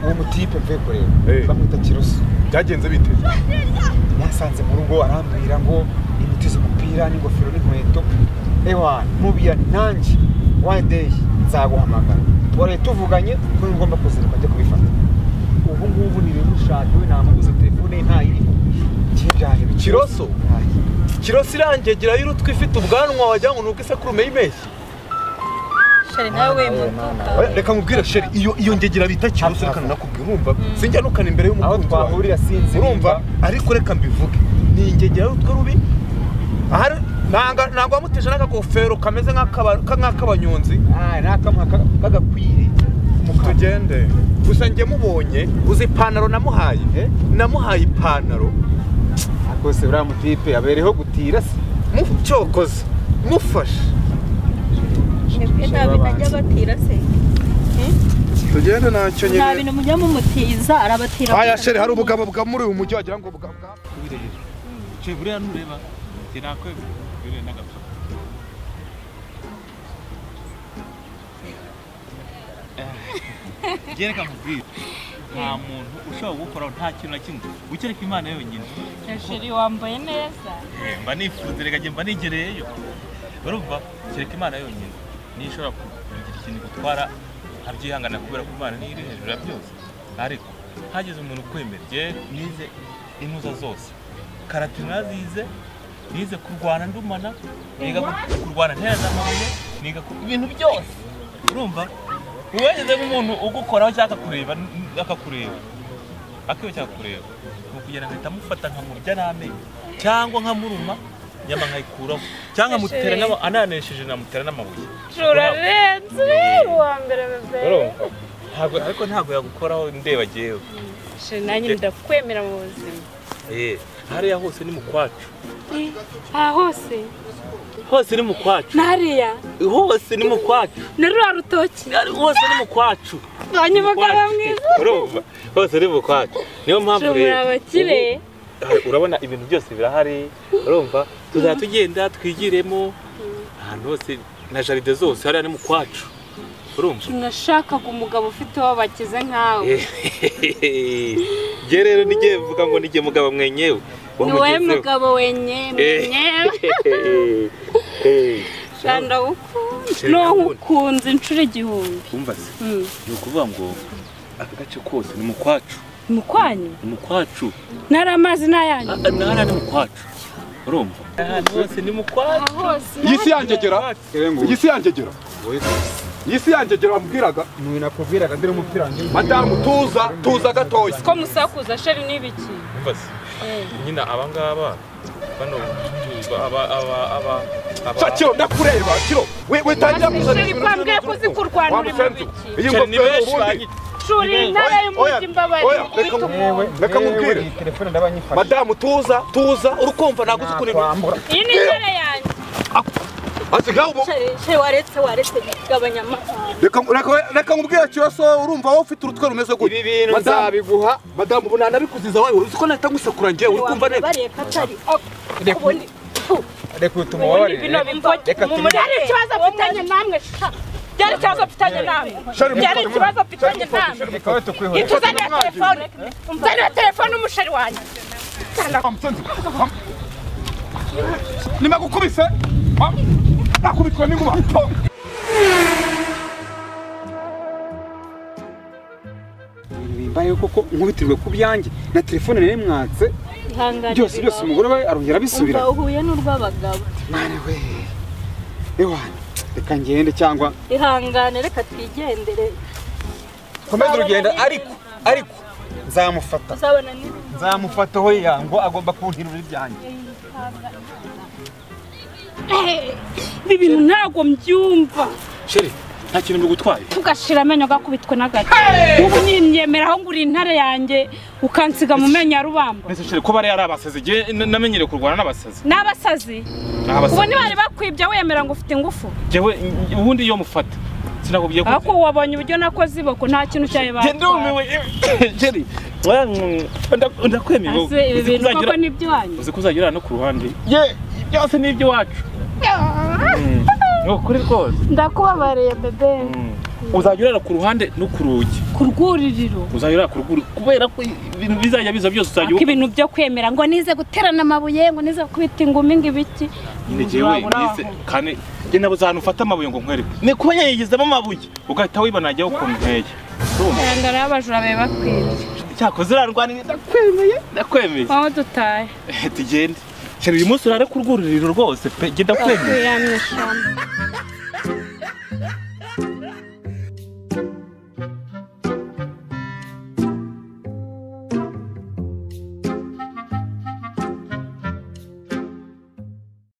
uwo mutipe mvuye kureba bamwita Kiroso. Byagenze bite? Yasanze mu rugo arambwira ngo imutize umupira n'ingofero n'inkweto. Mubiya nanjye one day nzaguhamagara. Wari tuvuganye ko ngomba kuziruka njye kubifata. Ubu ngubu ni rero ushaka we namuguze telefone ntayiri. Kiroso? Kiroso irangegera y'urutwe ifite ubwanwa wajya ngo nuko isekurume y'imeshyi. Sheri nawe mutuka. Reka mubwira Sheri iyo ngegera bita Kiroso reka nakubwira urumva. Sinjya nukana imbere y'umukunzi. Aho twahurira sinzi. Urumva ariko reka mbivuge. Ni ingegera y'urutwe rubi. Ahari nanga wamuteje n'akagofero kameze nk'akabanyonzi. N'akamuha kagakwire. Tugende. Gusa njye mubonye uzi ipantaro namuhaye. Namuhaye ipantaro. Akose uriya mutipe abereho gutira se. Mucyokoze. Mufashe. Nta bintu ajya batira se. Tugende ntacyo nyine. Nta bintu mujya mumutiza arabatira. Aya Sheri hari ubugabo bwa muri uyu mujyi wagira ngo bwa. Che buriya nureba. Tirakwe bire nagapfa. Gereka mubwira. Nta muntu ushobora gukora nta kintu na kimwe. Ukereka Imana yonyine. Sheri wambaye neza. Mba nifuza reka mba nigereyeyo. Urumva kereka Imana yonyine. Nishobora kugira ikintu gutwara abyihangana kubera ko Imana ni iri hejuru ya byose. Ariko hagize umuntu kwemera je nize inuza zose. Karate nazize nize kurwana ndumana niga kurwana ntera n'amabuye niga ibintu byose. Urumva uwageze nk'umuntu ugukoraho cyaka kureba akakureba akiyo cyaka kureba kugera nkahita mufata nkamurya n'amenyo cyangwa nkamuruma nyama nkayikuraho cyangwa mutera ananesheje namutera n'amabuye. Turarenze wa mbere bebe. Ariko ntabwo yagukoraho ndeba jewe. Sheri nanjye ndakwemera mu buzima. Hariya hose ni mu kwacu. Hose? Hose ni mu kwacu. Nariya? Hose ni mu kwacu. Narura rutoki. Hose ni mu kwacu. Banyumugaba mwiza. Urumva? Hose ni mu kwacu. Niyo mpamvu rero. Abakire. Urabona ibintu byose birahari. Urumva? Tuzatugenda twigiremo. Ahantu hose na jaride zose hariya ni mu kwacu. Urumva? Tunashakaga umugabo ufite uwo bakize nkawe. Je rero nige mvuga ngo nige mugabo mwenyewe. Ni wowe mugabo wenyewe. Shanda ukunze. No ukunze inshuro igihumbi. Umva se. Ni ukuvuga ngo aka gace kose ni mu kwacu. Mu kwanyu? Ni mu kwacu. Nari amazi n'ayanyu. Nara ni mu kwacu. Urumva? Ahantu hose ni mu kwacu. Yisi yangegera. Yisi yangegera. Yisi yangegera wambwiraga. Nuyu nakubwiraga ndire umupira wanjye. Madamu tuza gatoya. Ko musakuza Sheri nibiki? Umva se. Nyina abangaba bano Kiro ndakureba Kiro. We tangira kuzana ibintu. Kwambwiye ko zikurwanura ibiki. Iyi ngofero ubundi. Shuri ntara y'umugi mbabari. Reka nkubwire. Telefone ndabanyifasha. Madamu tuza urukumva naguze kunira. Iyi ni ntare yanjye. Asigaho Sheri waretse bigabanya reka nkubwire Kiroso urumva wowe ufite urutwe rumeze gute. Ibi bintu nzabiguha. Madamu bunana bikuziza wawe uzi ko nahita ngusakura njye uri kumva neza. Reka utumubare. Reka tumubare ikibazo afitanye namwe. Byari ikibazo afitanye namwe. Byari ikibazo afitanye namwe. Ituzanira telefone. Umuzanira telefone umusheri wanjye. Nimagukubise. Nakubitwa n'inkuba. Bimbaye koko nkubitirwe ku byanjye na telefone nari mwatse. Byose umugore we arongera bisubira. Umva uhuye n'urw'abagabo. Mane we. Reka ngende cyangwa ihangane reka twigendere. Komeza urugendo ariko nzamufata. Uzabona ni nzamufata ho yango agomba kuntirura ibyanjye. Ibintu ntago mbyumva. Sheri nta kintu ndugutwaye. Tugashira amenyo gakubitwe n'agace. Ubu nyemeraho nguri intare yanjye ukansiga mu menyo ya rubamba. Nese Sheri ko bari arabasazi je namenyere kurwana n'abasazi. N'abasazi. Ubu ni bari bakwibya wemera ngo ufite ingufu. Jewe ubundi iyo mufata sinakubwiye ko ako wabonye uburyo nakoze iboko nta kintu cyaye ba. Ndumiwe Sheri ndakwemeye ngo ibintu koko nibyo wanyu. uzi kuzagira no ku ruhande. Byose nibyo wacu. No kuri rwose. Ndakubabariye bebe. uzajya urara ku ruhande no ku rugi. Ku rwuririro. Uzajya urara ku rwuririro kubera ko ibintu bizajya biza byose uzajya Ako ibintu byo kwemera ngo nize guterana amabuye ngo nize kubita ingumi ngibiki. nyine jewe nize kandi je nabo zantu ufata amabuye ngo nkwereke ni kuba yayigizemo amabuye ugahita wibona ajya uko nteye Ndara abajura be bakwiriye cyakoze urarwanira ndakwemeye aho dutaye tugende Sheri uyu munsi urare ku rwuririro rwose pe genda kwemeye yamye shamba